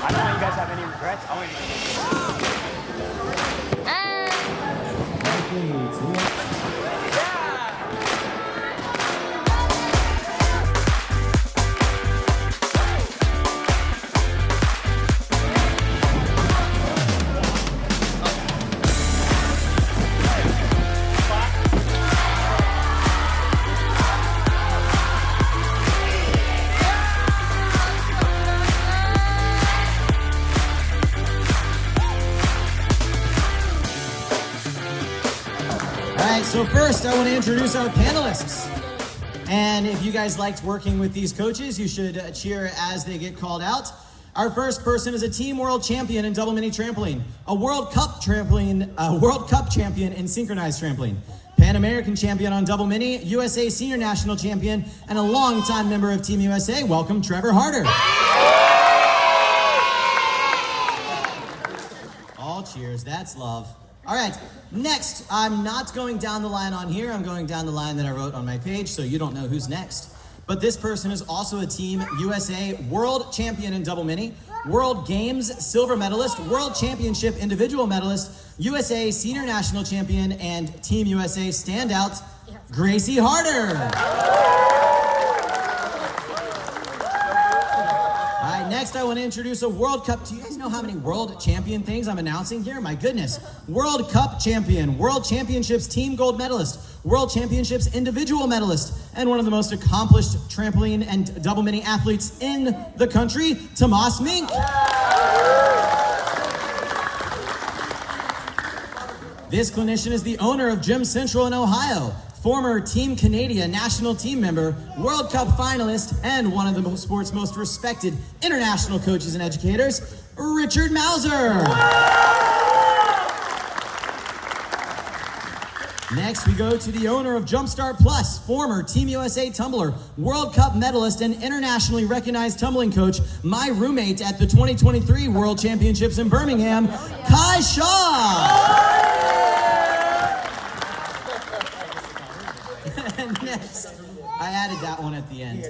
I don't want you guys to have any regrets. I want you to... So first, I want to introduce our panelists. And if you guys liked working with these coaches, you should cheer as they get called out. Our first person is a team world champion in double mini trampoline, a World Cup champion in synchronized trampoline, Pan American champion on double mini, USA senior national champion, and a longtime member of Team USA. Welcome, Trevor Harder. All cheers, that's love. All right, next, I'm not going down the line on here. I'm going down the line that I wrote on my page, so you don't know who's next. But this person is also a Team USA world champion in double mini, World Games silver medalist, World Championship individual medalist, USA senior national champion, and Team USA standout, Gracie Harder. Next, I want to introduce a World Cup. Do you guys know how many World Champion things I'm announcing here? My goodness. World Cup champion, World Championships team gold medalist, World Championships individual medalist, and one of the most accomplished trampoline and double mini athletes in the country, Tomas Mink. This clinician is the owner of Gym Central in Ohio, former Team Canada national team member, World Cup finalist, and one of the sport's most respected international coaches and educators, Richard Mousir. Next, we go to the owner of Jumpstart Plus, former Team USA tumbler, World Cup medalist, and internationally recognized tumbling coach, my roommate at the 2023 World Championships in Birmingham, Kai Shaw. And next, I added that one at the end.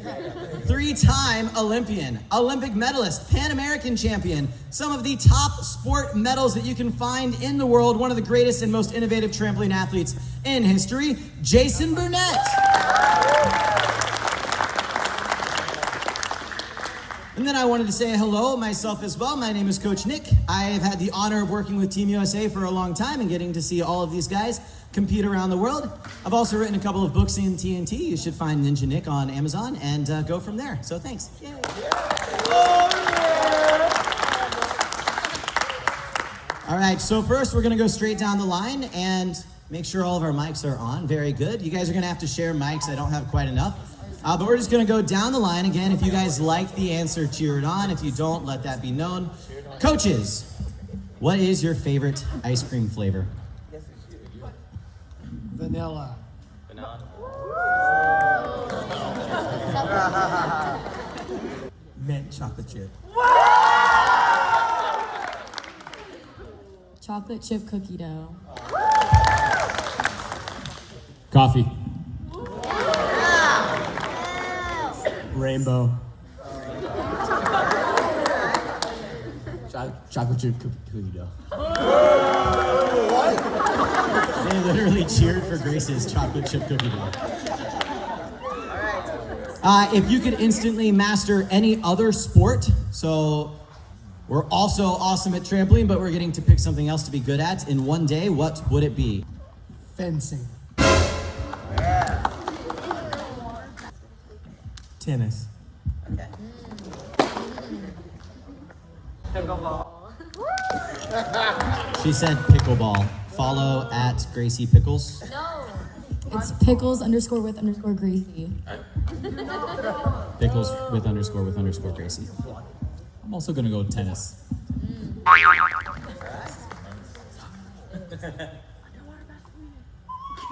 Three-time Olympian, Olympic medalist, Pan American champion, some of the top sport medals that you can find in the world, one of the greatest and most innovative trampoline athletes in history, Jason Burnett. And then I wanted to say hello myself as well. My name is Coach Nick. I have had the honor of working with Team USA for a long time and getting to see all of these guys compete around the world. I've also written a couple of books in TNT. You should find Ninja Nick on Amazon and go from there. So thanks. Yay. All right, so first we're gonna go straight down the line and make sure all of our mics are on. Very good. You guys are gonna have to share mics. I don't have quite enough. But we're just gonna go down the line. Again, if you guys like the answer, cheer it on. If you don't, let that be known. Coaches, what is your favorite ice cream flavor? Vanilla. Banana. Mint chocolate chip. Chocolate chip cookie dough. Coffee. Rainbow. Chocolate chip cookie dough. They literally cheered for Grace's chocolate chip cookie dough. If you could instantly master any other sport, so we're also awesome at trampoline, but we're getting to pick something else to be good at in one day, what would it be? Fencing. Tennis. Okay. Pickleball. She said pickleball. Follow at Gracie Pickles. No. It's pickles_with_Gracie. Pickles with _Gracie. I'm also gonna go tennis.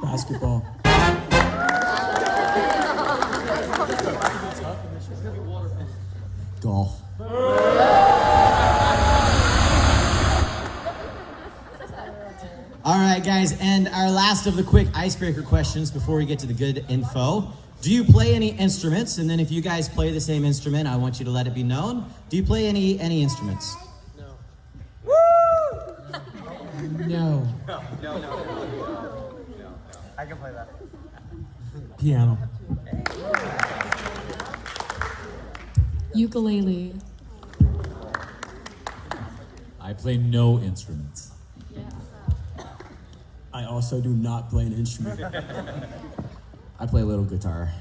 Basketball. Golf. All right, guys, and our last of the quick icebreaker questions before we get to the good info. Do you play any instruments? And then if you guys play the same instrument, I want you to let it be known. Do you play any instruments? No. I can play that. Piano. Ukulele. I play no instruments. I also do not play an instrument. I play a little guitar.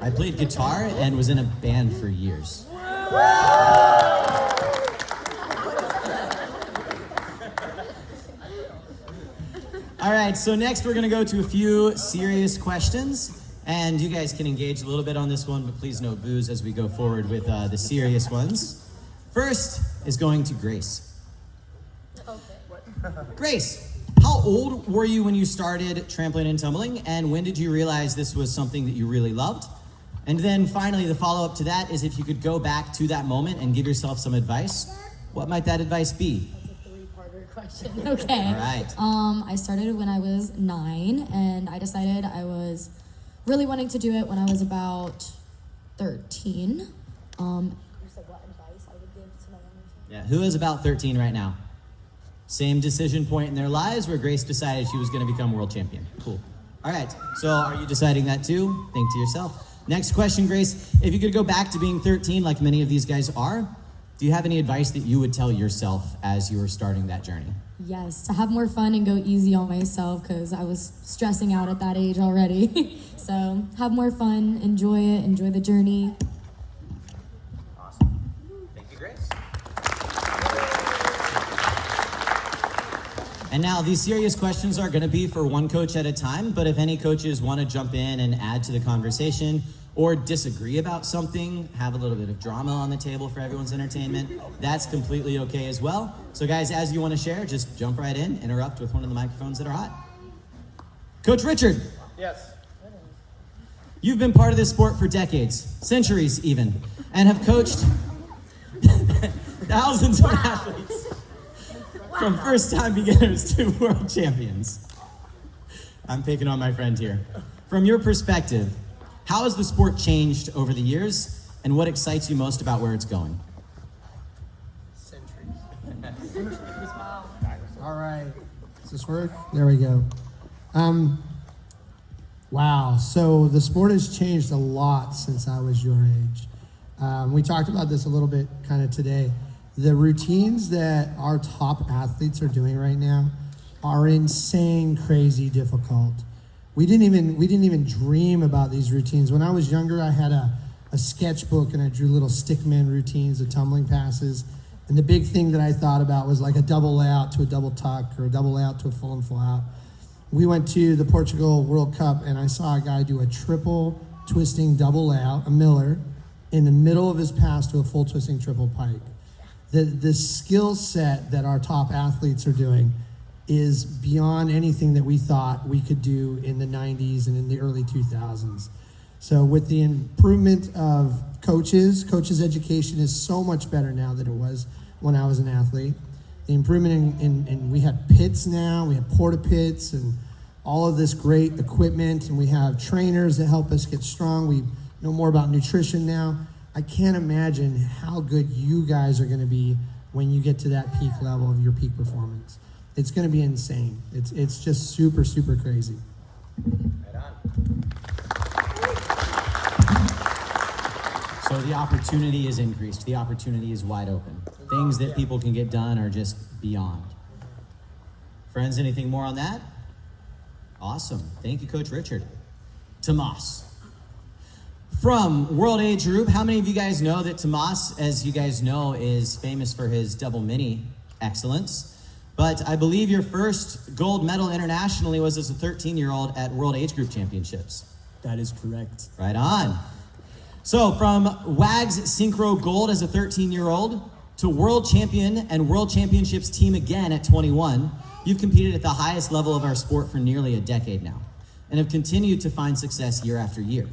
I played guitar and was in a band for years. All right, so next we're gonna go to a few serious questions, and you guys can engage a little bit on this one, but please no booze as we go forward with the serious ones. First is going to Grace. Grace, how old were you when you started Trampoline and Tumbling, and when did you realize this was something that you really loved? And then finally, the follow-up to that is if you could go back to that moment and give yourself some advice, what might that advice be? Question. Okay. All right. I started when I was 9, and I decided I was really wanting to do it when I was about 13. You said what advice I would give to my younger self? Yeah, who is about 13 right now? Same decision point in their lives where Grace decided she was going to become world champion. Cool. All right, so are you deciding that too? Think to yourself. Next question, Grace. If you could go back to being 13 like many of these guys are, do you have any advice that you would tell yourself as you were starting that journey? Yes, to have more fun and go easy on myself because I was stressing out at that age already. So have more fun, enjoy it, enjoy the journey. Awesome. Thank you, Grace. And now these serious questions are going to be for one coach at a time, but if any coaches want to jump in and add to the conversation or disagree about something, have a little bit of drama on the table for everyone's entertainment, that's completely okay as well. So guys, as you want to share, just jump right in, interrupt with one of the microphones that are hot. Coach Richard. Yes. You've been part of this sport for decades, centuries even, and have coached thousands of athletes. From first-time beginners to world champions. I'm picking on my friend here. From your perspective, how has the sport changed over the years, and what excites you most about where it's going? All right. Does this work? There we go. Wow. So the sport has changed a lot since I was your age. We talked about this a little bit kind of today. The routines that our top athletes are doing right now are insane, crazy, difficult. We didn't even dream about these routines. When I was younger, I had a sketchbook and I drew little stickman routines of tumbling passes. And the big thing that I thought about was like a double layout to a double tuck or a double layout to a full and full out. We went to the Portugal World Cup and I saw a guy do a triple twisting double layout, a Miller, in the middle of his pass to a full twisting triple pike. The skill set that our top athletes are doing is beyond anything that we thought we could do in the 90s and in the early 2000s. So with the improvement of coaches education is so much better now than it was when I was an athlete. The improvement in we have pits now, we have porta pits and all of this great equipment, and we have trainers that help us get strong. We know more about nutrition now. I can't imagine how good you guys are going to be when you get to that peak level of your peak performance. It's going to be insane. It's just super, super crazy. Right on. So the opportunity is increased. The opportunity is wide open. Things that people can get done are just beyond. Friends, anything more on that? Awesome. Thank you, Coach Richard. Tomas. From World Age Group, how many of you guys know that Tomas, as you guys know, is famous for his double mini excellence? But I believe your first gold medal internationally was as a 13-year-old at World Age Group Championships. That is correct. Right on. So from WAG's Synchro Gold as a 13-year-old to World Champion and World Championships team again at 21, you've competed at the highest level of our sport for nearly a decade now and have continued to find success year after year.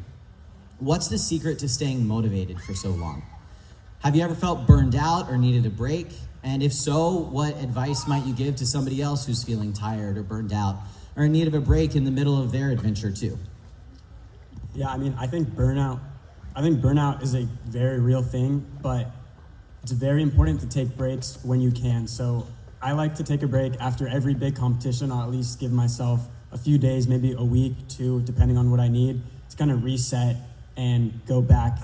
What's the secret to staying motivated for so long? Have you ever felt burned out or needed a break? And if so, what advice might you give to somebody else who's feeling tired or burned out or in need of a break in the middle of their adventure too? Yeah, I mean, I think burnout is a very real thing, but it's very important to take breaks when you can. So I like to take a break after every big competition. I'll at least give myself a few days, maybe a week, 2, depending on what I need, to kind of reset and go back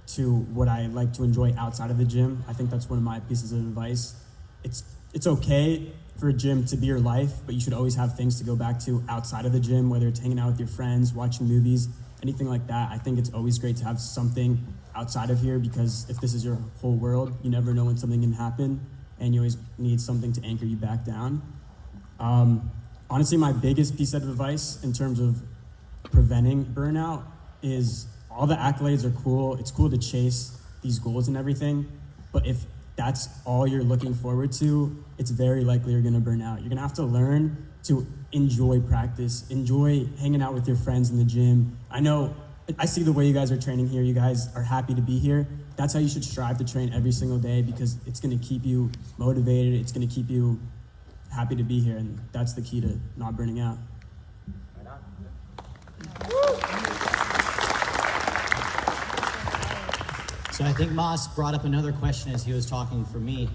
to what I like to enjoy outside of the gym. I think that's one of my pieces of advice. It's okay for a gym to be your life, but you should always have things to go back to outside of the gym, whether it's hanging out with your friends, watching movies, anything like that. I think it's always great to have something outside of here, because if this is your whole world, you never know when something can happen, and you always need something to anchor you back down. Honestly, my biggest piece of advice in terms of preventing burnout is all the accolades are cool. It's cool to chase these goals and everything, but if that's all you're looking forward to, it's very likely you're gonna burn out. You're gonna have to learn to enjoy practice, enjoy hanging out with your friends in the gym. I see the way you guys are training here. You guys are happy to be here. That's how you should strive to train every single day, because it's gonna keep you motivated. It's gonna keep you happy to be here, and that's the key to not burning out. Right on. So I think Moss brought up another question as he was talking for me.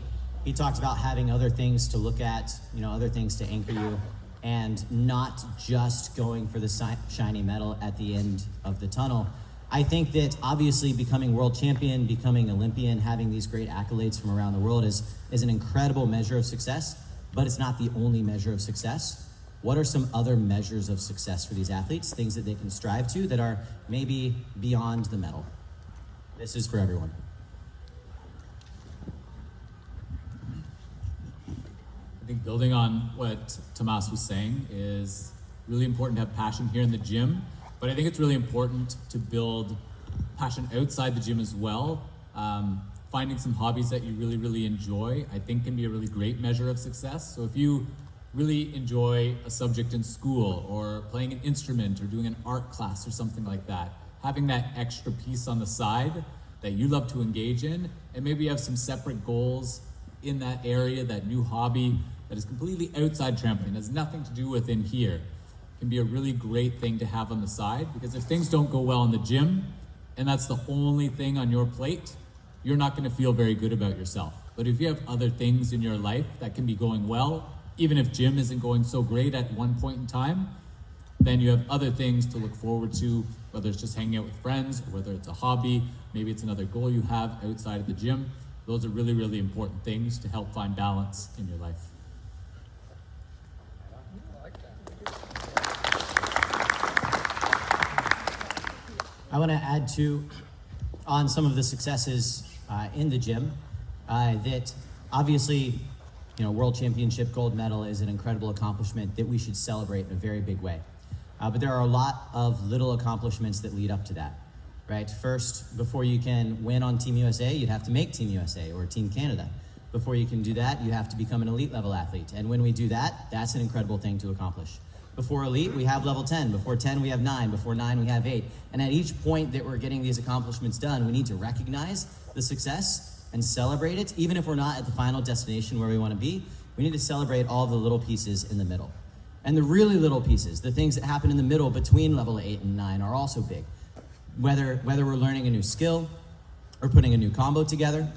He talked about having other things to look at, other things to anchor you, and not just going for the shiny medal at the end of the tunnel. I think that obviously becoming world champion, becoming Olympian, having these great accolades from around the world is an incredible measure of success, but it's not the only measure of success. What are some other measures of success for these athletes, things that they can strive to that are maybe beyond the medal? This is for everyone. I think building on what Tomas was saying is really important to have passion here in the gym, but I think it's really important to build passion outside the gym as well. Finding some hobbies that you really, really enjoy, I think can be a really great measure of success. So if you really enjoy a subject in school, or playing an instrument, or doing an art class or something like that, having that extra piece on the side that you love to engage in, and maybe you have some separate goals in that area, that new hobby that is completely outside trampoline, has nothing to do with in here, can be a really great thing to have on the side, because if things don't go well in the gym, and that's the only thing on your plate, you're not gonna feel very good about yourself. But if you have other things in your life that can be going well, even if gym isn't going so great at one point in time, then you have other things to look forward to, whether it's just hanging out with friends, or whether it's a hobby, maybe it's another goal you have outside of the gym. Those are really, really important things to help find balance in your life. I want to add on some of the successes in the gym, that obviously, world championship gold medal is an incredible accomplishment that we should celebrate in a very big way. But there are a lot of little accomplishments that lead up to that, right? First, before you can win on Team USA, you'd have to make Team USA or Team Canada. Before you can do that, you have to become an elite level athlete. And when we do that, that's an incredible thing to accomplish. Before elite, we have level 10. Before 10, we have 9. Before 9, we have 8. And at each point that we're getting these accomplishments done, we need to recognize the success and celebrate it. Even if we're not at the final destination where we want to be, we need to celebrate all the little pieces in the middle. And the really little pieces, the things that happen in the middle between level 8 and 9, are also big. Whether we're learning a new skill or putting a new combo together.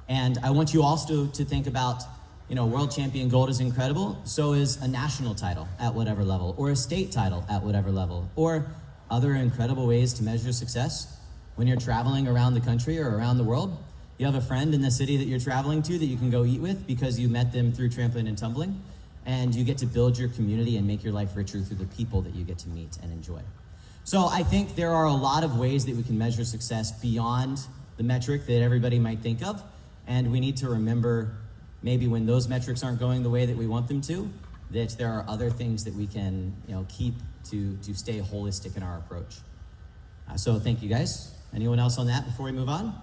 And I want you also to think about, world champion gold is incredible, so is a national title at whatever level, or a state title at whatever level, or other incredible ways to measure success. When you're traveling around the country or around the world, you have a friend in the city that you're traveling to that you can go eat with because you met them through Trampoline and Tumbling, and you get to build your community and make your life richer through the people that you get to meet and enjoy. So I think there are a lot of ways that we can measure success beyond the metric that everybody might think of, and we need to remember maybe when those metrics aren't going the way that we want them to, that there are other things that we can keep to stay holistic in our approach. So thank you guys. Anyone else on that before we move on?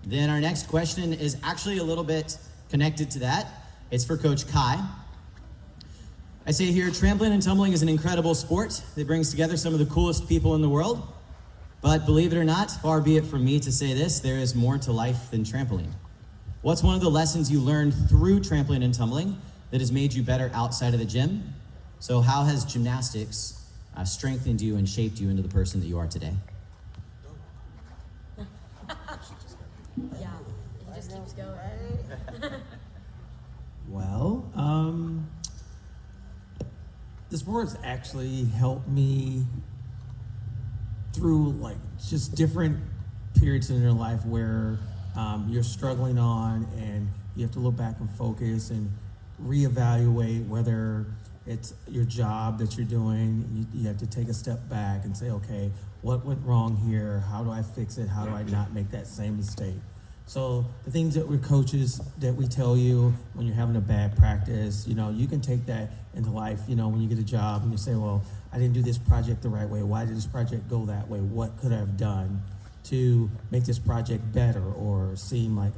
Then our next question is actually a little bit connected to that. It's for Coach Kai. I say here, trampoline and tumbling is an incredible sport that brings together some of the coolest people in the world. But believe it or not, far be it from me to say this, there is more to life than trampoline. What's one of the lessons you learned through trampoline and tumbling that has made you better outside of the gym? So how has gymnastics strengthened you and shaped you into the person that you are today? Yeah, it just keeps going. Well, the sports actually helped me through like just different periods in your life where you're struggling on and you have to look back and focus and reevaluate whether it's your job that you're doing. You have to take a step back and say, okay, what went wrong here? How do I fix it? How do I not make that same mistake? So the things that we're coaches that we tell you when you're having a bad practice, you know, you can take that into life, you know, when you get a job and you say, well, I didn't do this project the right way. Why did this project go that way? What could I have done to make this project better or seem like,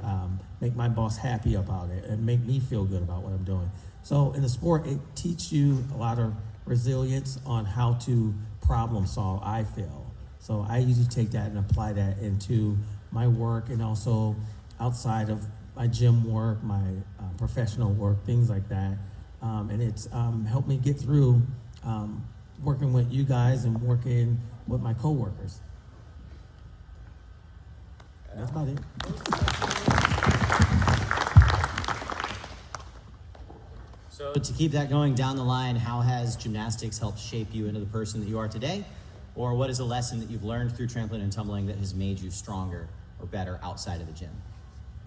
make my boss happy about it and make me feel good about what I'm doing? So in the sport, it teaches you a lot of resilience on how to problem solve, I feel. So I usually take that and apply that into my work and also outside of my gym work, my professional work, things like that. And it's helped me get through working with you guys and working with my coworkers. That's about it. So to keep that going down the line, how has gymnastics helped shape you into the person that you are today? Or what is a lesson that you've learned through trampoline and tumbling that has made you stronger or better outside of the gym?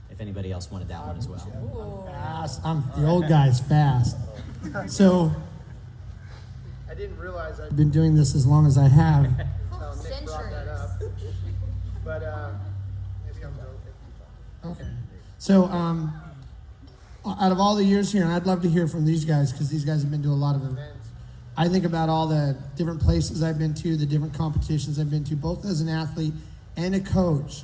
If anybody else wanted that one as well. Fast. The old guy's fast. So I didn't realize I'd been doing this as long as I have. Until Nick brought that up. But maybe I'm joking. Okay. So out of all the years here, and I'd love to hear from these guys because these guys have been to a lot of events. I think about all the different places I've been to, the different competitions I've been to, both as an athlete and a coach.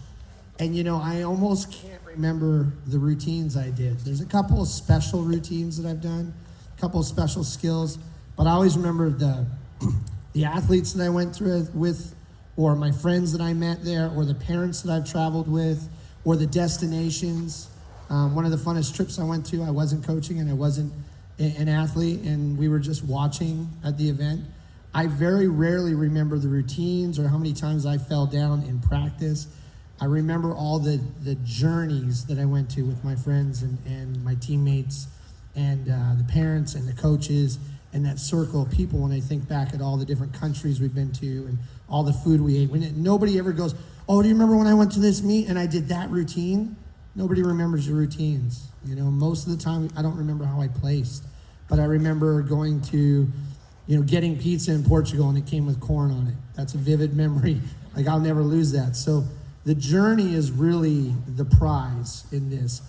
And, you know, I almost can't remember the routines I did. There's a couple of special routines that I've done, a couple of special skills, but I always remember the athletes that I went through with, or my friends that I met there, or the parents that I've traveled with, or the destinations. One of the funnest trips I went to, I wasn't coaching and I wasn't an athlete, and we were just watching at the event. I very rarely remember the routines or how many times I fell down in practice. I remember all the journeys that I went to with my friends and my teammates and the parents and the coaches and that circle of people when I think back at all the different countries we've been to and all the food we ate. Nobody ever goes, oh, do you remember when I went to this meet and I did that routine? Nobody remembers your routines. You know, most of the time I don't remember how I placed, but I remember going to, you know, getting pizza in Portugal and it came with corn on it. That's a vivid memory. Like I'll never lose that. So the journey is really the prize in this.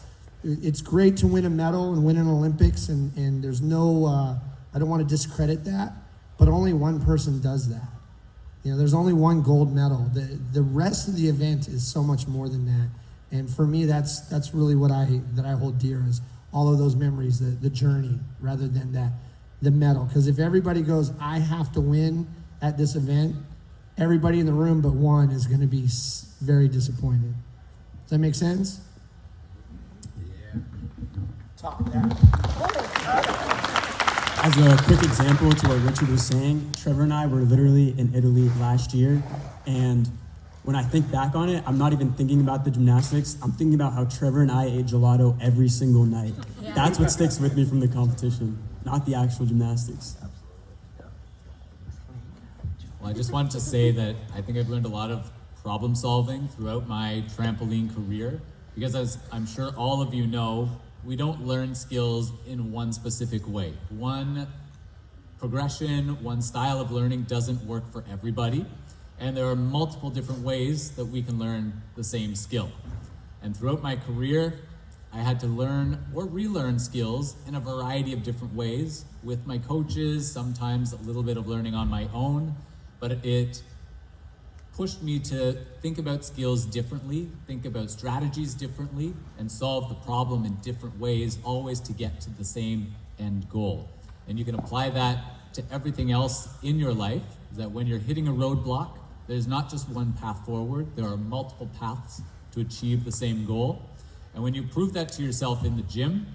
It's great to win a medal and win an Olympics, and there's no, I don't want to discredit that, but only one person does that. You know, there's only one gold medal. The rest of the event is so much more than that. And for me, that's really what I hold dear is all of those memories, the journey, rather than the medal. Because if everybody goes, I have to win at this event, everybody in the room but one is going to be very disappointed. Does that make sense? Yeah. Top that. As a quick example to what Richard was saying, Trevor and I were literally in Italy last year, and when I think back on it, I'm not even thinking about the gymnastics. I'm thinking about how Trevor and I ate gelato every single night. Yeah. That's what sticks with me from the competition, not the actual gymnastics. Well, I just wanted to say that I think I've learned a lot of problem solving throughout my trampoline career, because as I'm sure all of you know, we don't learn skills in one specific way. One progression, one style of learning doesn't work for everybody. And there are multiple different ways that we can learn the same skill. And throughout my career, I had to learn or relearn skills in a variety of different ways with my coaches, sometimes a little bit of learning on my own, but it pushed me to think about skills differently, think about strategies differently, and solve the problem in different ways, always to get to the same end goal. And you can apply that to everything else in your life, that when you're hitting a roadblock, there's not just one path forward, there are multiple paths to achieve the same goal. And when you prove that to yourself in the gym,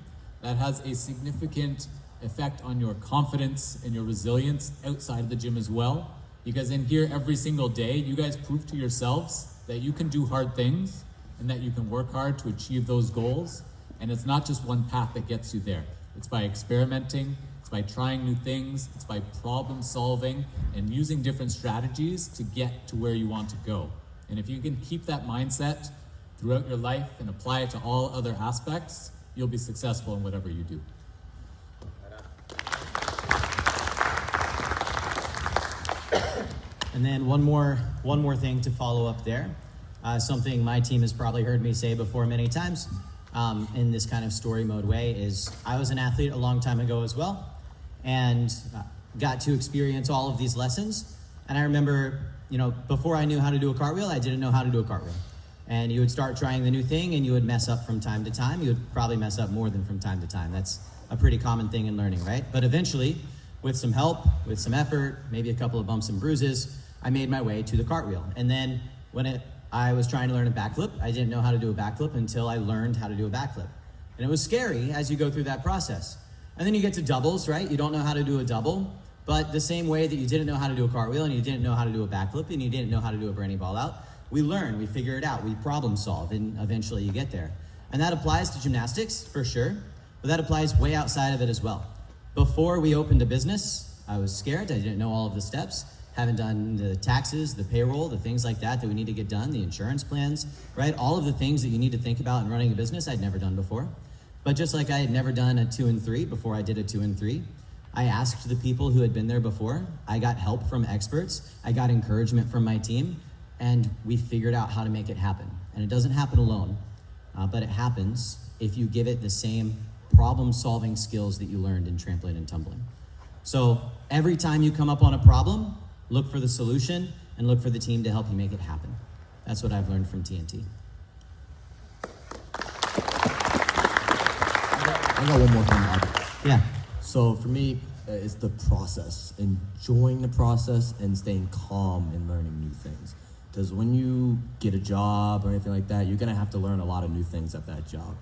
that has a significant effect on your confidence and your resilience outside of the gym as well. Because in here every single day, you guys prove to yourselves that you can do hard things and that you can work hard to achieve those goals. And it's not just one path that gets you there. It's by experimenting, it's by trying new things, it's by problem solving and using different strategies to get to where you want to go. And if you can keep that mindset throughout your life and apply it to all other aspects, you'll be successful in whatever you do. And then one more thing to follow up there. Something my team has probably heard me say before many times in this kind of story mode way is I was an athlete a long time ago as well, and got to experience all of these lessons. And I remember, before I knew how to do a cartwheel, I didn't know how to do a cartwheel. And you would start trying the new thing and you would mess up from time to time. You would probably mess up more than from time to time. That's a pretty common thing in learning, right? But eventually, with some help, with some effort, maybe a couple of bumps and bruises, I made my way to the cartwheel. And then when I was trying to learn a backflip, I didn't know how to do a backflip until I learned how to do a backflip. And it was scary as you go through that process. And then you get to doubles, right? You don't know how to do a double, but the same way that you didn't know how to do a cartwheel and you didn't know how to do a backflip and you didn't know how to do a Burnett ball out, we learn, we figure it out, we problem solve, and eventually you get there. And that applies to gymnastics, for sure, but that applies way outside of it as well. Before we opened a business, I was scared, I didn't know all of the steps, haven't done the taxes, the payroll, the things like that we need to get done, the insurance plans, right? All of the things that you need to think about in running a business, I'd never done before. But just like I had never done a 2 and 3 before I did a 2 and 3, I asked the people who had been there before, I got help from experts, I got encouragement from my team, and we figured out how to make it happen. And it doesn't happen alone, but it happens if you give it the same problem-solving skills that you learned in trampoline and tumbling. So every time you come up on a problem, look for the solution and look for the team to help you make it happen. That's what I've learned from TNT. I got one more thing to add. Yeah. So for me, it's the process, enjoying the process and staying calm and learning new things. Because when you get a job or anything like that, you're gonna have to learn a lot of new things at that job.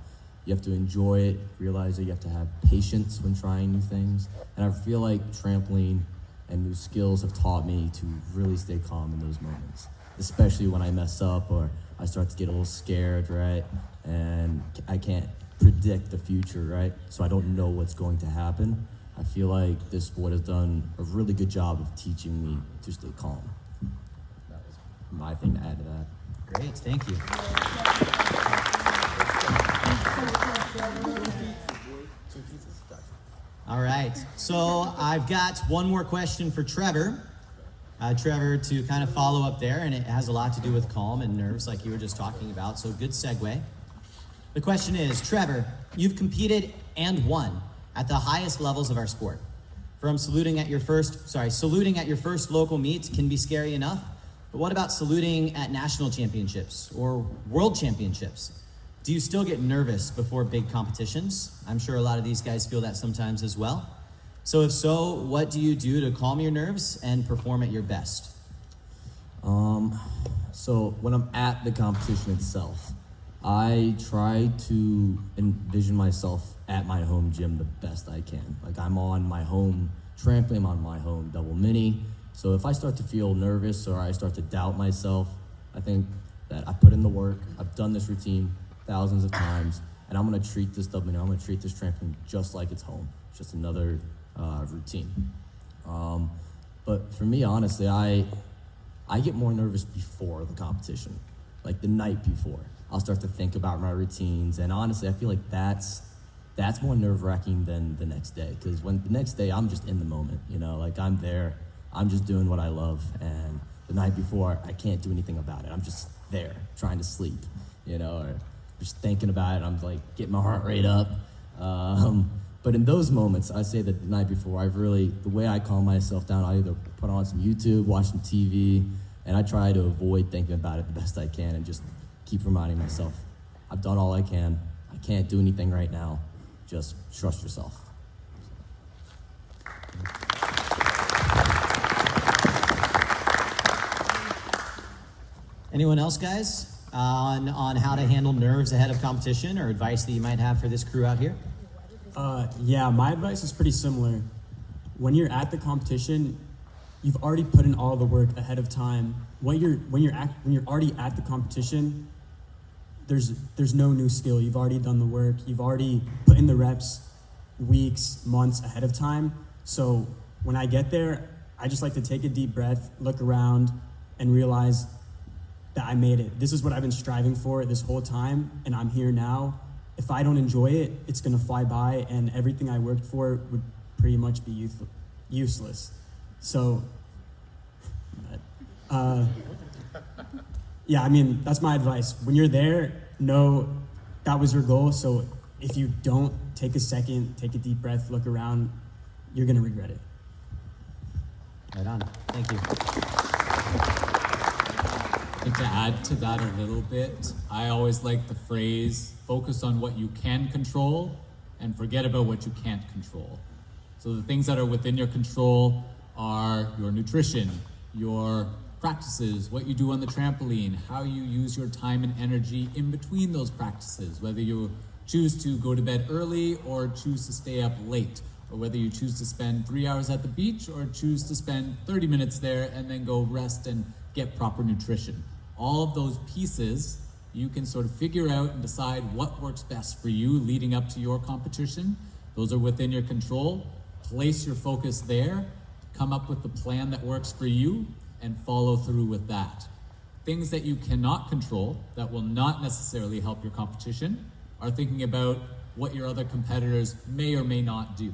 You have to enjoy it, realize that you have to have patience when trying new things. And I feel like trampoline and new skills have taught me to really stay calm in those moments, especially when I mess up or I start to get a little scared, right? And I can't predict the future, right? So I don't know what's going to happen. I feel like this sport has done a really good job of teaching me to stay calm. That was my thing to add to that. Great, thank you. All right, so I've got one more question for Trevor. Trevor, to kind of follow up there, and it has a lot to do with calm and nerves like you were just talking about, so good segue. The question is, Trevor, you've competed and won at the highest levels of our sport. From saluting at your first local meet can be scary enough, but what about saluting at national championships or world championships? Do you still get nervous before big competitions? I'm sure a lot of these guys feel that sometimes as well. So if so, what do you do to calm your nerves and perform at your best? So when I'm at the competition itself, I try to envision myself at my home gym the best I can. Like I'm on my home trampoline, I'm on my home double mini. So if I start to feel nervous or I start to doubt myself, I think that I put in the work, I've done this routine thousands of times, and I'm gonna treat this double mini, I'm gonna treat this trampoline just like it's home. It's just another routine. But for me, honestly, I get more nervous before the competition, like the night before. I'll start to think about my routines, and honestly, I feel like that's more nerve-wracking than the next day, because when the next day, I'm just in the moment, like I'm there, I'm just doing what I love, and the night before, I can't do anything about it. I'm just there, trying to sleep, or just thinking about it. I'm like getting my heart rate up. But in those moments, I say that the night before, the way I calm myself down, I either put on some YouTube, watch some TV, and I try to avoid thinking about it the best I can and just keep reminding myself, I've done all I can. I can't do anything right now. Just trust yourself. Anyone else, guys? on how to handle nerves ahead of competition, or advice that you might have for this crew out here? Yeah, my advice is pretty similar. When you're at the competition, you've already put in all the work ahead of time. When you're already at the competition, there's no new skill. You've already done the work. You've already put in the reps weeks, months ahead of time. So when I get there, I just like to take a deep breath, look around, and realize that I made it. This is what I've been striving for this whole time, and I'm here now. If I don't enjoy it, it's gonna fly by, and everything I worked for would pretty much be useless. So, yeah, I mean, that's my advice. When you're there, know that was your goal. So if you don't take a second, take a deep breath, look around, you're gonna regret it. Right on. Thank you. And to add to that a little bit, I always like the phrase, focus on what you can control and forget about what you can't control. So the things that are within your control are your nutrition, your practices, what you do on the trampoline, how you use your time and energy in between those practices, whether you choose to go to bed early or choose to stay up late, or whether you choose to spend 3 hours at the beach or choose to spend 30 minutes there and then go rest and get proper nutrition. All of those pieces you can sort of figure out and decide what works best for you leading up to your competition. Those are within your control. Place your focus there, come up with the plan that works for you, and follow through with that. Things that you cannot control, that will not necessarily help your competition, are thinking about what your other competitors may or may not do.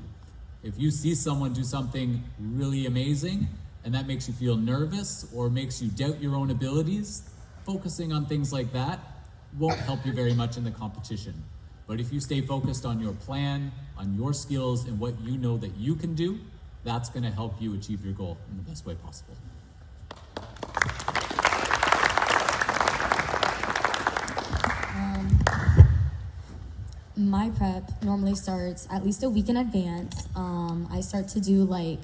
If you see someone do something really amazing, and that makes you feel nervous or makes you doubt your own abilities, focusing on things like that won't help you very much in the competition. But if you stay focused on your plan, on your skills, and what you know that you can do, that's going to help you achieve your goal in the best way possible. My prep normally starts at least a week in advance. I start to do like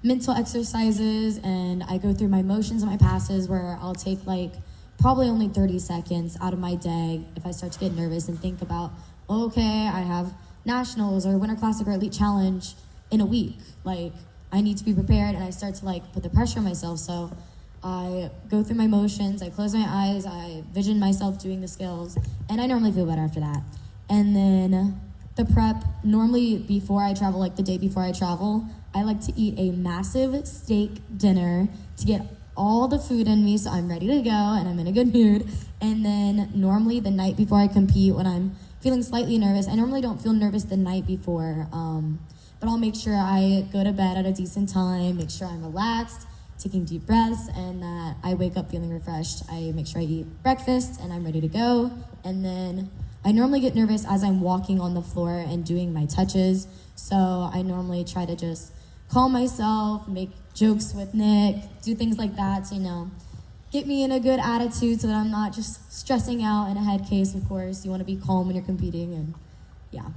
mental exercises, and I go through my motions and my passes where I'll take like probably only 30 seconds out of my day if I start to get nervous and think about, okay, I have nationals or winter classic or elite challenge in a week. Like, I need to be prepared, and I start to like put the pressure on myself. So I go through my motions, I close my eyes, I vision myself doing the skills, and I normally feel better after that. And then the prep, normally before I travel, like the day before I travel, I like to eat a massive steak dinner to get all the food in me so I'm ready to go and I'm in a good mood. And then normally the night before I compete, when I'm feeling slightly nervous, I normally don't feel nervous the night before, but I'll make sure I go to bed at a decent time, make sure I'm relaxed, taking deep breaths, and that I wake up feeling refreshed. I make sure I eat breakfast and I'm ready to go. And then I normally get nervous as I'm walking on the floor and doing my touches. So I normally try to just calm myself, make jokes with Nick, do things like that to, get me in a good attitude so that I'm not just stressing out in a head case, of course. You want to be calm when you're competing, and yeah.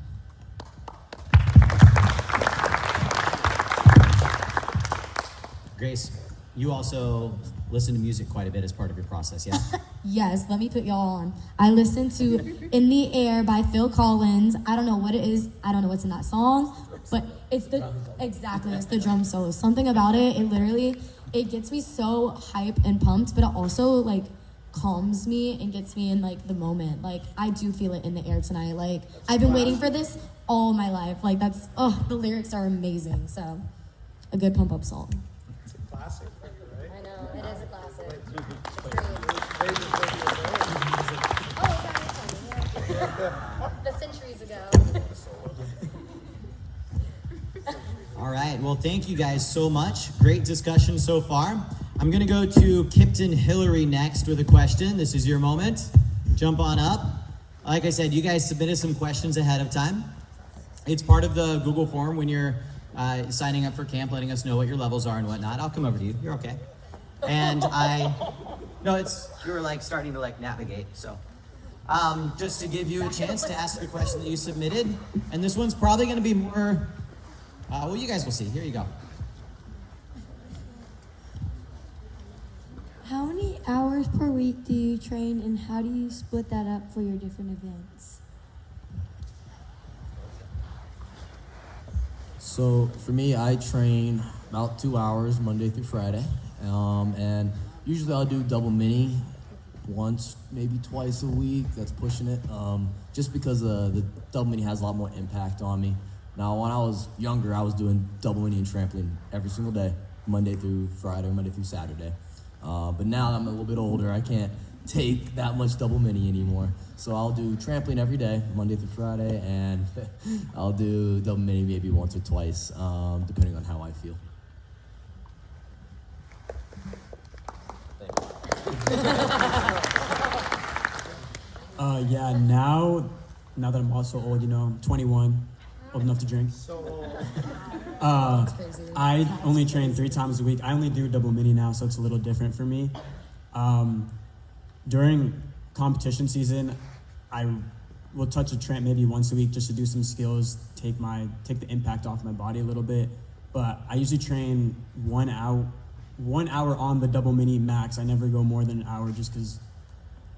Grace, you also listen to music quite a bit as part of your process, yeah? Yes, let me put y'all on. I listen to In the Air by Phil Collins. I don't know what it is. I don't know what's in that song, but it's the drum solo. Something about it, it gets me so hype and pumped, but it also like calms me and gets me in like the moment. Like, I do feel it in the air tonight. Like, I've been waiting for this all my life. Like, the lyrics are amazing. So, a good pump up song. It's a classic, right? I know, it is a classic. The centuries ago. All right, well, thank you guys so much. Great discussion so far. I'm gonna go to Kipton Hillary next with a question. This is your moment. Jump on up. Like I said, you guys submitted some questions ahead of time. It's part of the Google form when you're signing up for camp, letting us know what your levels are and whatnot. I'll come over to you, you're okay. And you were like starting to like navigate, so. Just to give you a chance to ask the question that you submitted. And this one's probably gonna be more, well, you guys will see. Here you go. How many hours per week do you train, and how do you split that up for your different events? So for me, I train about 2 hours Monday through Friday, and usually I'll do double mini once, maybe twice a week. That's pushing it, just because the double mini has a lot more impact on me. Now, when I was younger, I was doing double mini and trampoline every single day, Monday through Friday, Monday through Saturday. But now that I'm a little bit older, I can't take that much double mini anymore. So I'll do trampoline every day, Monday through Friday, and I'll do double mini maybe once or twice, depending on how I feel. Yeah, now that I'm also old, I'm 21, old enough to drink. So old. I only train 3 times a week. I only do double mini now, so it's a little different for me. During competition season, I will touch a tramp maybe once a week just to do some skills, take the impact off my body a little bit. But I usually train 1 hour on the double mini max. I never go more than an hour just because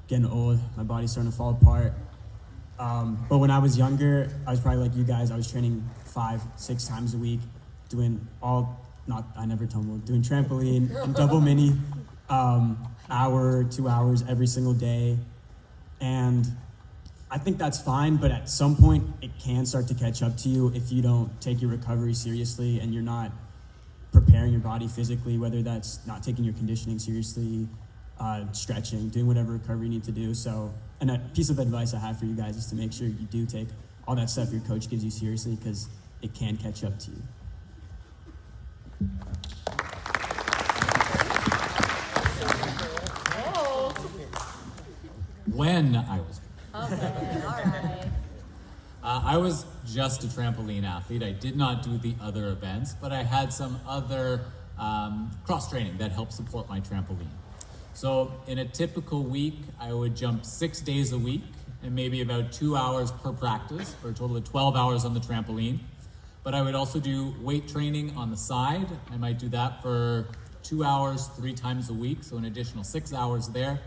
getting old, my body's starting to fall apart. But when I was younger, I was probably like you guys. I was training 5-6 times a week, doing I never tumbled, doing trampoline and double mini, hour, 2 hours every single day. And I think that's fine, but at some point it can start to catch up to you if you don't take your recovery seriously and you're not preparing your body physically, whether that's not taking your conditioning seriously, stretching, doing whatever recovery you need to do. So, and a piece of advice I have for you guys is to make sure you do take all that stuff your coach gives you seriously, because it can catch up to you. When I was Okay, all right. I was just a trampoline athlete. I did not do the other events, but I had some other cross training that helped support my trampoline. So in a typical week, I would jump 6 days a week and maybe about 2 hours per practice for a total of 12 hours on the trampoline. But I would also do weight training on the side. I might do that for 2 hours, 3 times a week, so an additional 6 hours there.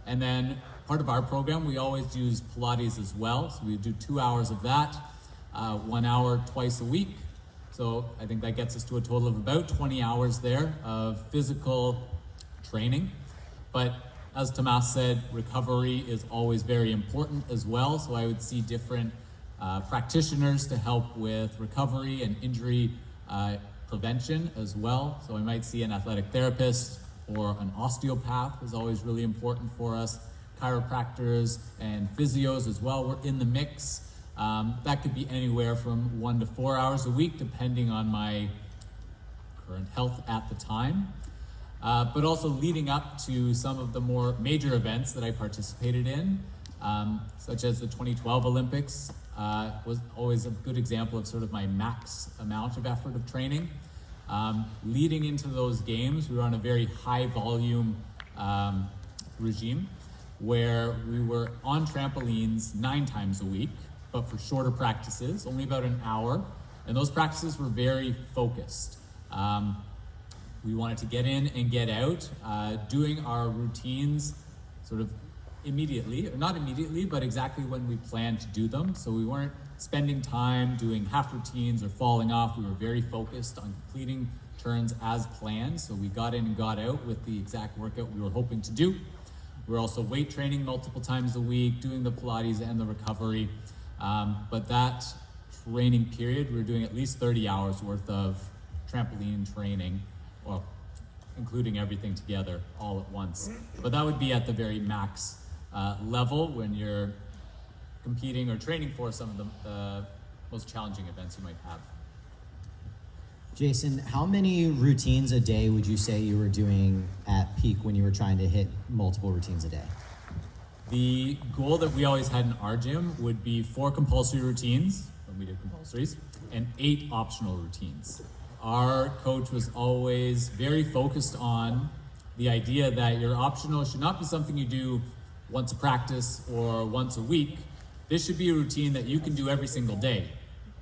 And then part of our program, we always use Pilates as well. So we do 2 hours of that, 1 hour twice a week. So I think that gets us to a total of about 20 hours there of physical training. But as Tomas said, recovery is always very important as well. So I would see different practitioners to help with recovery and injury prevention as well. So I might see an athletic therapist, or an osteopath is always really important for us. Chiropractors and physios as well, we're in the mix. That could be anywhere from 1 to 4 hours a week, depending on my current health at the time. But also leading up to some of the more major events that I participated in, such as the 2012 Olympics, was always a good example of sort of my max amount of effort of training. Leading into those games, we were on a very high volume regime where we were on trampolines 9 times a week, but for shorter practices, only about an hour. And those practices were very focused. We wanted to get in and get out, doing our routines sort of immediately, or not immediately, but exactly when we planned to do them. So we weren't spending time doing half routines or falling off. We were very focused on completing turns as planned. So we got in and got out with the exact workout we were hoping to do. We were also weight training multiple times a week, doing the Pilates and the recovery. But that training period, we were doing at least 30 hours worth of trampoline training, well, including everything together all at once. But that would be at the very max level when you're competing or training for some of the most challenging events you might have. Jason, how many routines a day would you say you were doing at peak when you were trying to hit multiple routines a day? The goal that we always had in our gym would be 4 compulsory routines, when we did compulsories, and 8 optional routines. Our coach was always very focused on the idea that your optional should not be something you do once a practice or once a week. This should be a routine that you can do every single day.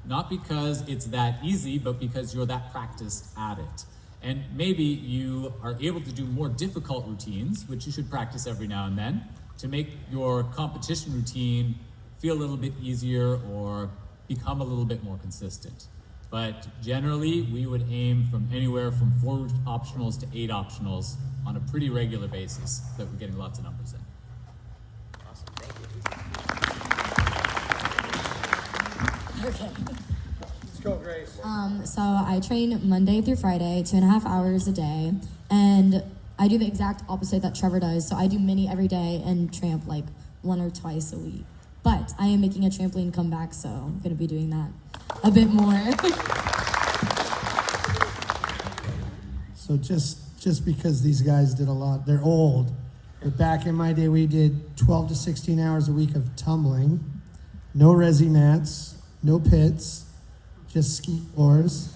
Not because it's that easy, but because you're that practiced at it. And maybe you are able to do more difficult routines, which you should practice every now and then, to make your competition routine feel a little bit easier or become a little bit more consistent. But generally, we would aim from anywhere from 4 optionals to 8 optionals on a pretty regular basis, that we're getting lots of numbers in. Awesome, thank you. Okay. Let's go, Grace. So I train Monday through Friday, 2.5 hours a day, and I do the exact opposite that Trevor does. So I do Minney every day and tramp like 1 or twice a week. But I am making a trampoline comeback, so I'm gonna be doing that a bit more. So just because these guys did a lot, they're old. But back in my day, we did 12 to 16 hours a week of tumbling, no resi mats, no pits, just ski floors.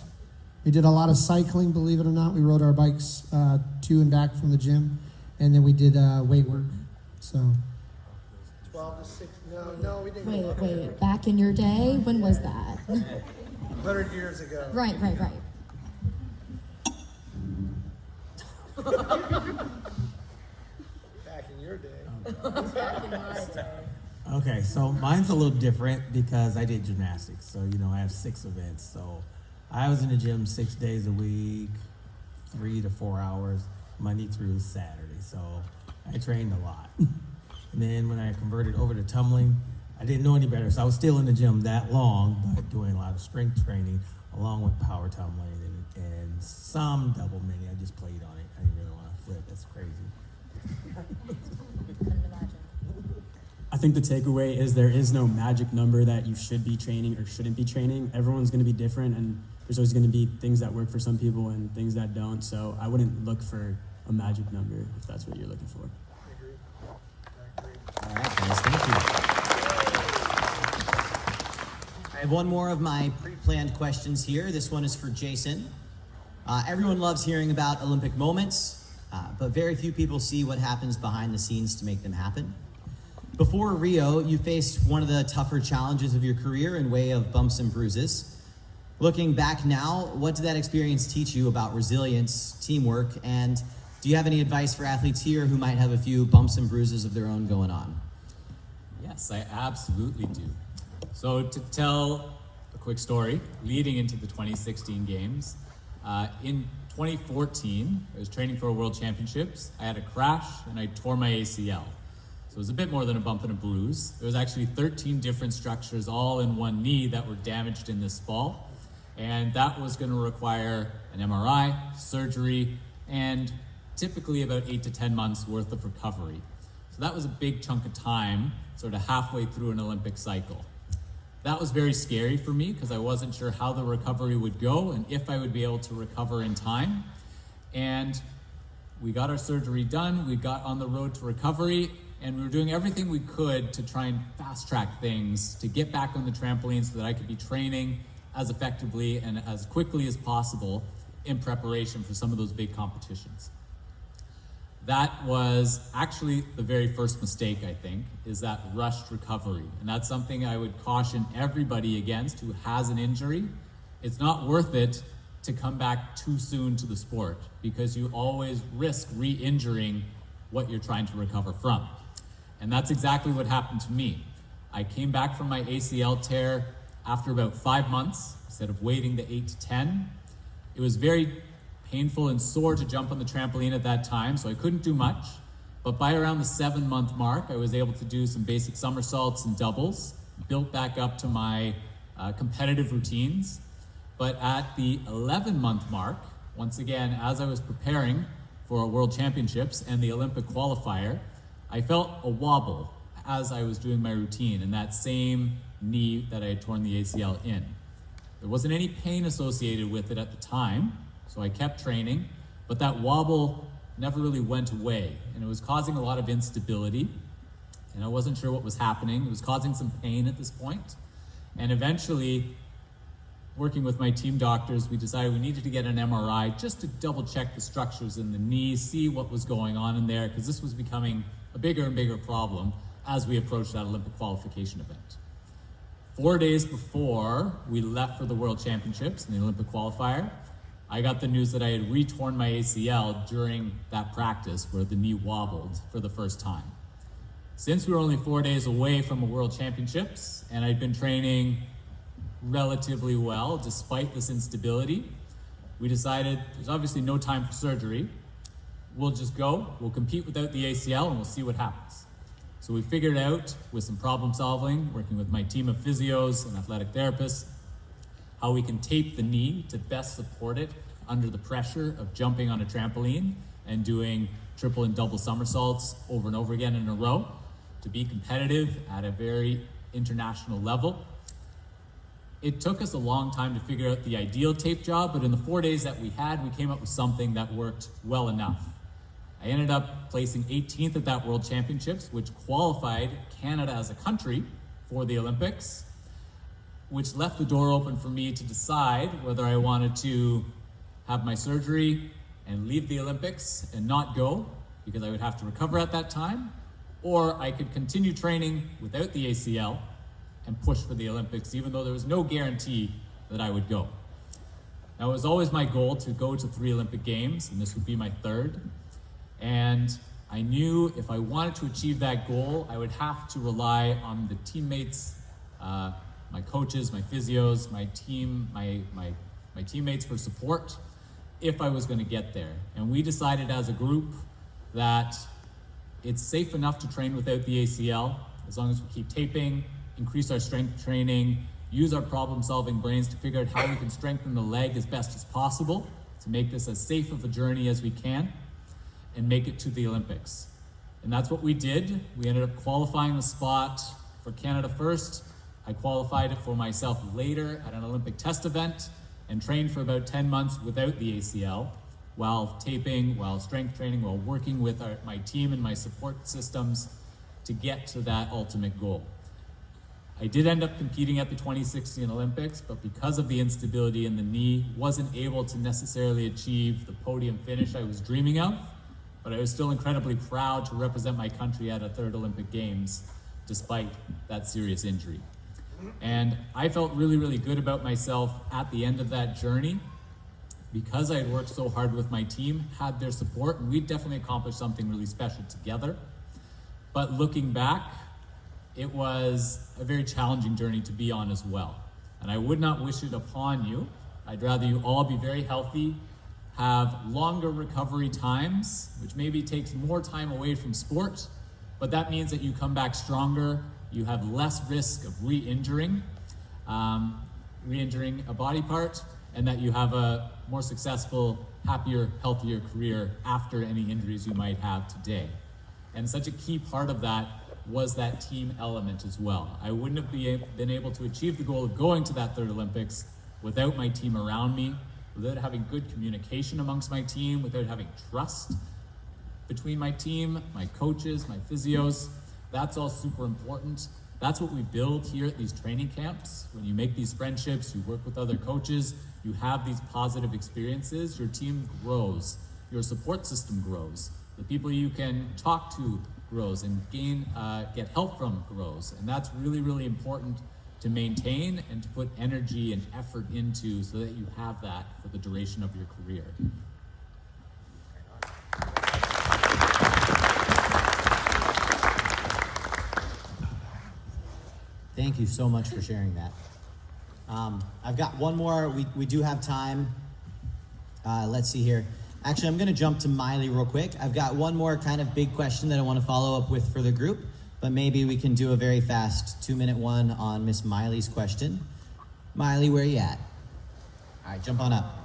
We did a lot of cycling, believe it or not. We rode our bikes to and back from the gym, and then we did weight work. So 12 to 6. No, we didn't. Wait. Back in your day, when was that? 100 years ago. Right. Back in your day. Okay, so mine's a little different because I did gymnastics. So, I have 6 events. So I was in the gym 6 days a week, 3 to 4 hours, Monday through Saturday. So I trained a lot. And then when I converted over to tumbling, I didn't know any better. So I was still in the gym that long, but doing a lot of strength training along with power tumbling and some double mini. I just played on it. I didn't really want to flip. That's crazy. I think the takeaway is there is no magic number that you should be training or shouldn't be training. Everyone's going to be different, and there's always going to be things that work for some people and things that don't. So I wouldn't look for a magic number if that's what you're looking for. All right, guys, thank you. I have one more of my pre-planned questions here. This one is for Jason. Everyone loves hearing about Olympic moments, but very few people see what happens behind the scenes to make them happen. Before Rio, you faced one of the tougher challenges of your career in way of bumps and bruises. Looking back now, what did that experience teach you about resilience, teamwork, and do you have any advice for athletes here who might have a few bumps and bruises of their own going on? Yes, I absolutely do. So to tell a quick story, leading into the 2016 games, in 2014, I was training for World Championships. I had a crash and I tore my ACL. So it was a bit more than a bump and a bruise. There was actually 13 different structures all in one knee that were damaged in this fall. And that was going to require an MRI, surgery, and typically about 8 to 10 months worth of recovery. So that was a big chunk of time, sort of halfway through an Olympic cycle. That was very scary for me because I wasn't sure how the recovery would go and if I would be able to recover in time. And we got our surgery done, we got on the road to recovery, and we were doing everything we could to try and fast track things to get back on the trampoline so that I could be training as effectively and as quickly as possible in preparation for some of those big competitions. That was actually the very first mistake, I think, is that rushed recovery. And that's something I would caution everybody against who has an injury. It's not worth it to come back too soon to the sport because you always risk re-injuring what you're trying to recover from. And that's exactly what happened to me. I came back from my ACL tear after about 5 months, instead of waiting the 8 to 10. It was very painful and sore to jump on the trampoline at that time, so I couldn't do much. But by around the 7-month mark, I was able to do some basic somersaults and doubles, built back up to my competitive routines. But at the 11-month mark, once again, as I was preparing for World Championships and the Olympic qualifier, I felt a wobble as I was doing my routine in that same knee that I had torn the ACL in. There wasn't any pain associated with it at the time, so I kept training, but that wobble never really went away, and it was causing a lot of instability, and I wasn't sure what was happening. It was causing some pain at this point, and eventually, working with my team doctors, we decided we needed to get an MRI just to double check the structures in the knee, see what was going on in there, because this was becoming a bigger and bigger problem as we approached that Olympic qualification event. 4 days before we left for the World Championships and the Olympic qualifier, I got the news that I had re-torn my ACL during that practice where the knee wobbled for the first time. Since we were only 4 days away from the World Championships and I'd been training relatively well despite this instability, we decided there's obviously no time for surgery. We'll just go, we'll compete without the ACL and we'll see what happens. So we figured out with some problem solving, working with my team of physios and athletic therapists, how we can tape the knee to best support it under the pressure of jumping on a trampoline and doing triple and double somersaults over and over again in a row to be competitive at a very international level. It took us a long time to figure out the ideal tape job, but in the 4 days that we had, we came up with something that worked well enough. I ended up placing 18th at that World Championships, which qualified Canada as a country for the Olympics, which left the door open for me to decide whether I wanted to have my surgery and leave the Olympics and not go because I would have to recover at that time, or I could continue training without the ACL and push for the Olympics, even though there was no guarantee that I would go. Now, it was always my goal to go to 3 Olympic Games, and this would be my 3rd. And I knew if I wanted to achieve that goal, I would have to rely on the teammates, my coaches, my physios, my team, my teammates for support if I was going to get there. And we decided as a group that it's safe enough to train without the ACL as long as we keep taping, increase our strength training, use our problem-solving brains to figure out how we can strengthen the leg as best as possible to make this as safe of a journey as we can and make it to the Olympics. And that's what we did. We ended up qualifying the spot for Canada first. I qualified it for myself later at an Olympic test event and trained for about 10 months without the ACL while taping, while strength training, while working with my team and my support systems to get to that ultimate goal. I did end up competing at the 2016 Olympics, but because of the instability in the knee, wasn't able to necessarily achieve the podium finish I was dreaming of, but I was still incredibly proud to represent my country at a 3rd Olympic Games despite that serious injury. And I felt really, really good about myself at the end of that journey because I had worked so hard with my team, had their support, and we definitely accomplished something really special together. But looking back, it was a very challenging journey to be on as well. And I would not wish it upon you. I'd rather you all be very healthy, have longer recovery times, which maybe takes more time away from sport, but that means that you come back stronger, you have less risk of re-injuring a body part, and that you have a more successful, happier, healthier career after any injuries you might have today. And such a key part of that was that team element as well. I wouldn't have been able to achieve the goal of going to that 3rd Olympics without my team around me, without having good communication amongst my team, without having trust between my team, my coaches, my physios. That's all super important. That's what we build here at these training camps. When you make these friendships, you work with other coaches, you have these positive experiences, your team grows, your support system grows, the people you can talk to grows and get help from grows. And that's really, really important to maintain and to put energy and effort into so that you have that for the duration of your career. Thank you so much for sharing that. I've got one more. We do have time. Let's see here. Actually, I'm going to jump to Miley real quick. I've got one more kind of big question that I want to follow up with for the group, but maybe we can do a very fast 2-minute one on Miss Miley's question. Miley, where are you at? All right, jump on up.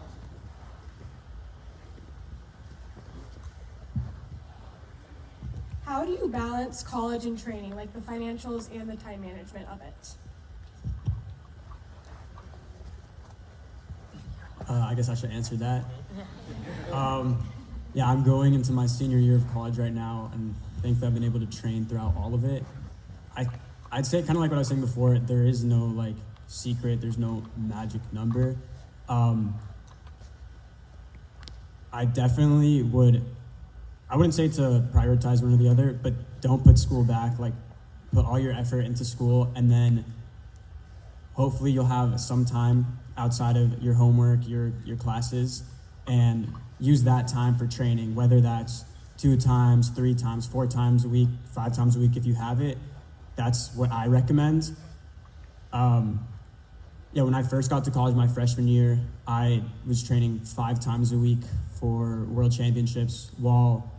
How do you balance college and training, like the financials and the time management of it? I guess I should answer that. Yeah, I'm going into my senior year of college right now, and thankfully I've been able to train throughout all of it. I'd say kind of like what I was saying before, there is no like secret, there's no magic number. I definitely I wouldn't say to prioritize one or the other, but don't put school back. Like, put all your effort into school, and then hopefully you'll have some time outside of your homework, your classes, and use that time for training, whether that's 2 times, 3 times, 4 times a week, 5 times a week if you have it. That's what I recommend. When I first got to college my freshman year, I was training 5 times a week for world championships while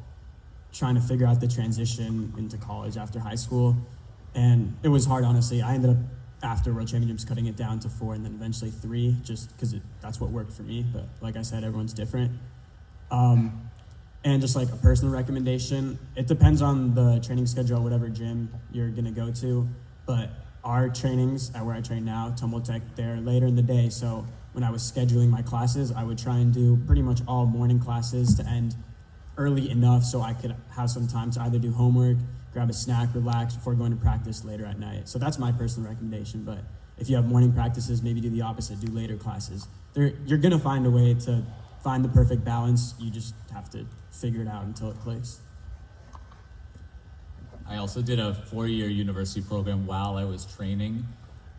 trying to figure out the transition into college after high school. And it was hard, honestly. I ended up, after world championships, cutting it down to 4 and then eventually 3, just because that's what worked for me. But like I said, everyone's different. And just like a personal recommendation, it depends on the training schedule, whatever gym you're gonna go to. But our trainings at where I train now, Tumble Tech, they're later in the day. So when I was scheduling my classes, I would try and do pretty much all morning classes to end early enough so I could have some time to either do homework, grab a snack, relax before going to practice later at night. So that's my personal recommendation. But if you have morning practices, maybe do the opposite, do later classes. You're gonna find a way to find the perfect balance. You just have to figure it out until it clicks. I also did a 4-year university program while I was training,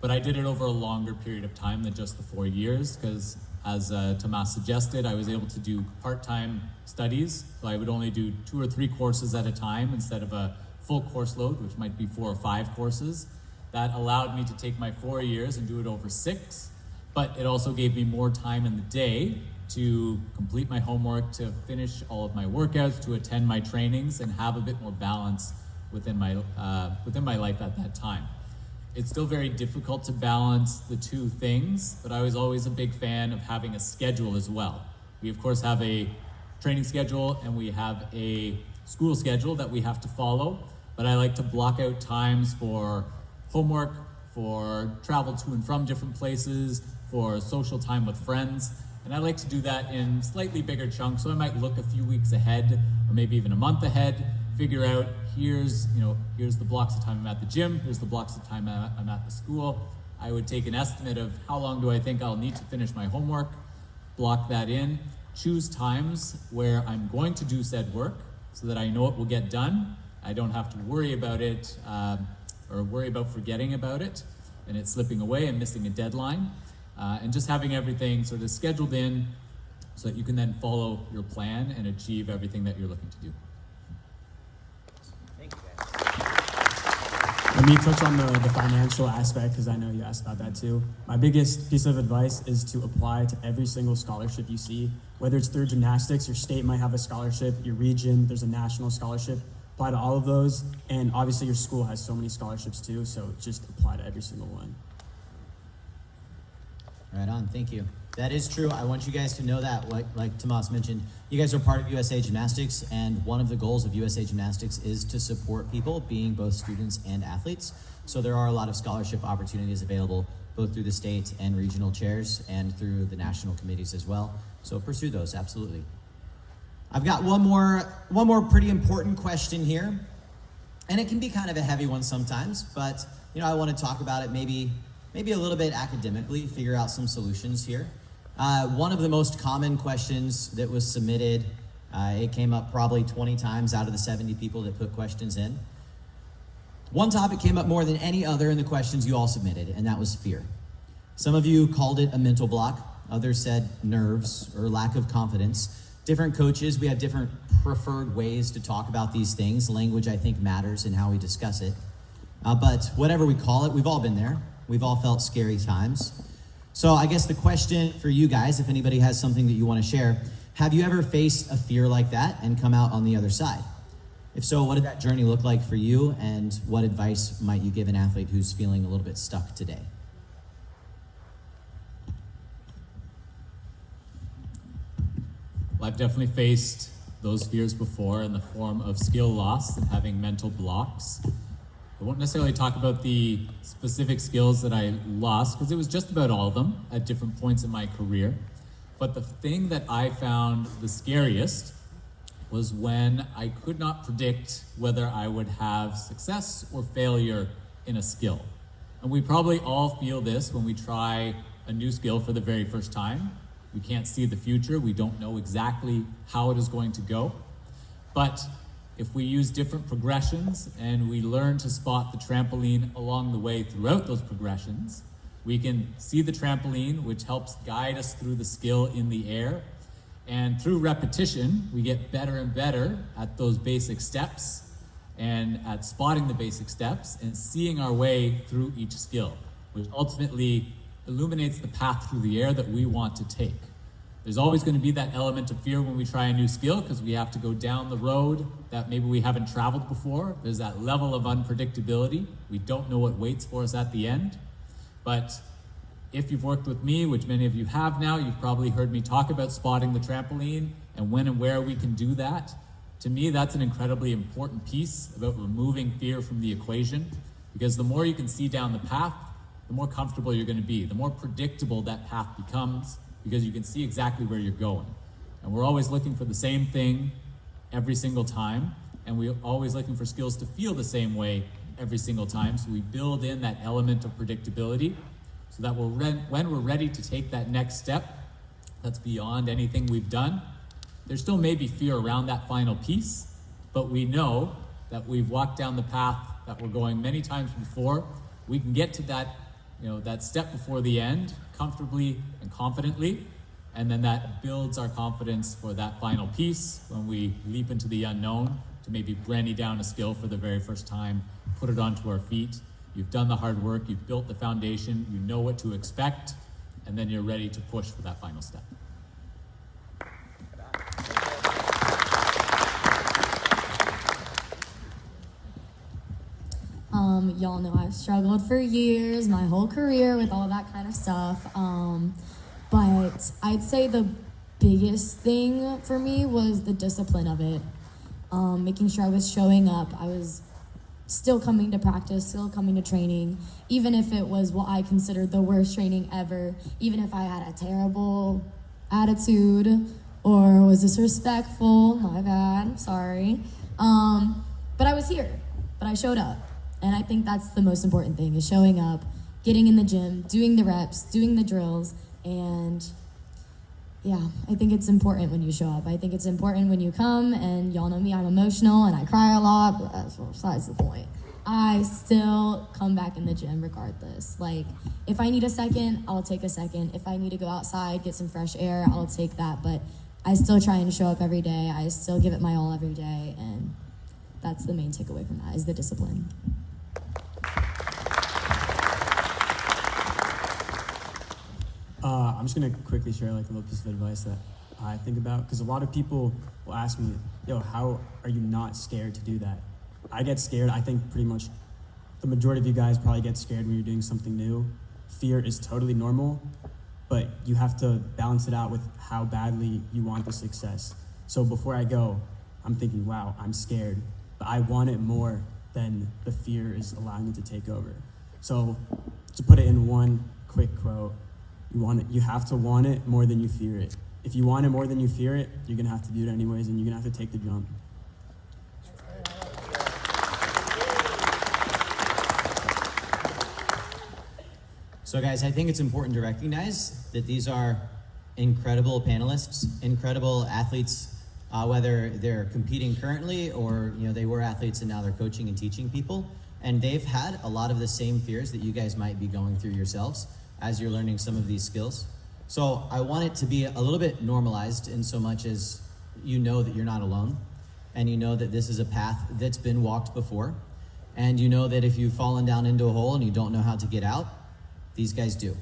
but I did it over a longer period of time than just the 4 years because, as Tomas suggested, I was able to do part-time studies. So I would only do 2 or 3 courses at a time instead of a full course load, which might be 4 or 5 courses. That allowed me to take my 4 years and do it over 6, but it also gave me more time in the day to complete my homework, to finish all of my workouts, to attend my trainings, and have a bit more balance within my life at that time. It's still very difficult to balance the 2 things, but I was always a big fan of having a schedule as well. We of course have a training schedule and we have a school schedule that we have to follow, but I like to block out times for homework, for travel to and from different places, for social time with friends. And I like to do that in slightly bigger chunks. So I might look a few weeks ahead or maybe even a month ahead, figure out here's the blocks of time I'm at the gym, here's the blocks of time I'm at the school. I would take an estimate of how long do I think I'll need to finish my homework, block that in, choose times where I'm going to do said work so that I know it will get done. I don't have to worry about it or worry about forgetting about it and it slipping away and missing a deadline. And just having everything sort of scheduled in so that you can then follow your plan and achieve everything that you're looking to do. Thank you, guys. Let me touch on the financial aspect because I know you asked about that too. My biggest piece of advice is to apply to every single scholarship you see, whether it's through gymnastics, your state might have a scholarship, your region, there's a national scholarship. Apply to all of those, and obviously your school has so many scholarships too, so just apply to every single one. Right on, thank you. That is true. I want you guys to know that, like Tomas mentioned, you guys are part of USA Gymnastics, and one of the goals of USA Gymnastics is to support people, being both students and athletes. So there are a lot of scholarship opportunities available, both through the state and regional chairs, and through the national committees as well. So pursue those, absolutely. I've got one more pretty important question here, and it can be kind of a heavy one sometimes, but I want to talk about it maybe a little bit academically, figure out some solutions here. One of the most common questions that was submitted, it came up probably 20 times out of the 70 people that put questions in. One topic came up more than any other in the questions you all submitted, and that was fear. Some of you called it a mental block. Others said nerves or lack of confidence. Different coaches, we have different preferred ways to talk about these things. Language, I think, matters in how we discuss it. But whatever we call it, we've all been there. We've all felt scary times. So I guess the question for you guys, if anybody has something that you want to share, have you ever faced a fear like that and come out on the other side? If so, what did that journey look like for you, and what advice might you give an athlete who's feeling a little bit stuck today? Well, I've definitely faced those fears before in the form of skill loss and having mental blocks. I won't necessarily talk about the specific skills that I lost because it was just about all of them at different points in my career. But the thing that I found the scariest was when I could not predict whether I would have success or failure in a skill. And we probably all feel this when we try a new skill for the very first time. We can't see the future. We don't know exactly how it is going to go. But if we use different progressions and we learn to spot the trampoline along the way throughout those progressions, we can see the trampoline, which helps guide us through the skill in the air. And through repetition, we get better and better at those basic steps and at spotting the basic steps and seeing our way through each skill, which ultimately illuminates the path through the air that we want to take. There's always going to be that element of fear when we try a new skill because we have to go down the road that maybe we haven't traveled before. There's that level of unpredictability. We don't know what waits for us at the end. But if you've worked with me, which many of you have now, you've probably heard me talk about spotting the trampoline and when and where we can do that. To me, that's an incredibly important piece about removing fear from the equation, because the more you can see down the path, the more comfortable you're going to be, the more predictable that path becomes, because you can see exactly where you're going. And we're always looking for the same thing every single time, and we're always looking for skills to feel the same way every single time, so we build in that element of predictability so that when we're ready to take that next step that's beyond anything we've done, there still may be fear around that final piece, but we know that we've walked down the path that we're going many times before. We can get to that, that step before the end comfortably and confidently, and then that builds our confidence for that final piece when we leap into the unknown to maybe brandy down a skill for the very first time, put it onto our feet. You've done the hard work, you've built the foundation, you know what to expect, and then you're ready to push for that final step. Y'all know I've struggled for years, my whole career with all that kind of stuff. But I'd say the biggest thing for me was the discipline of it. Making sure I was showing up. I was still coming to practice, still coming to training, even if it was what I considered the worst training ever, even if I had a terrible attitude or was disrespectful, my bad, sorry. But I was here, but I showed up. And I think that's the most important thing, is showing up, getting in the gym, doing the reps, doing the drills, and yeah, I think it's important when you show up. I think it's important when you come, and y'all know me, I'm emotional and I cry a lot, but that's besides the point. I still come back in the gym regardless. Like, if I need a second, I'll take a second. If I need to go outside, get some fresh air, I'll take that, but I still try and show up every day. I still give it my all every day, and that's the main takeaway from that, is the discipline. I'm just gonna quickly share like a little piece of advice that I think about, because a lot of people will ask me, yo, how are you not scared to do that? I get scared. I think pretty much the majority of you guys probably get scared when you're doing something new. Fear is totally normal, but you have to balance it out with how badly you want the success. So before I go, I'm thinking, wow, I'm scared, but I want it more than the fear is allowing it to take over. So to put it in one quick quote, you have to want it more than you fear it. If you want it more than you fear it, you're gonna have to do it anyways, and you're gonna have to take the jump. So guys, I think it's important to recognize that these are incredible panelists, incredible athletes, whether they're competing currently or they were athletes and now they're coaching and teaching people. And they've had a lot of the same fears that you guys might be going through yourselves as you're learning some of these skills. So I want it to be a little bit normalized in so much as you know that you're not alone, and you know that this is a path that's been walked before, and you know that if you've fallen down into a hole and you don't know how to get out, these guys do.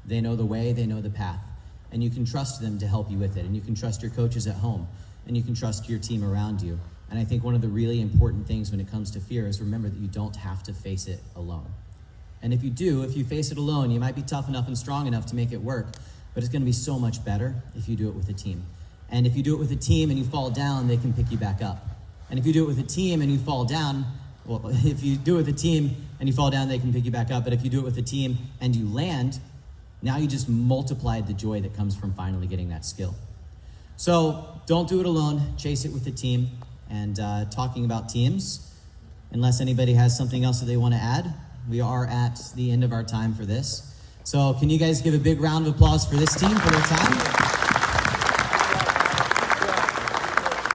They know the way, they know the path, and you can trust them to help you with it, and you can trust your coaches at home, and you can trust your team around you. And I think one of the really important things when it comes to fear is remember that you don't have to face it alone. And if you face it alone, you might be tough enough and strong enough to make it work, but it's gonna be so much better if you do it with a team. And if you do it with a team and you fall down, they can pick you back up. And if you do it with a team and you fall down, if you do it with a team and you fall down, they can pick you back up. But if you do it with a team and you land, now you just multiplied the joy that comes from finally getting that skill. So don't do it alone, chase it with a team. And talking about teams, unless anybody has something else that they want to add, we are at the end of our time for this. So can you guys give a big round of applause for this team for their time?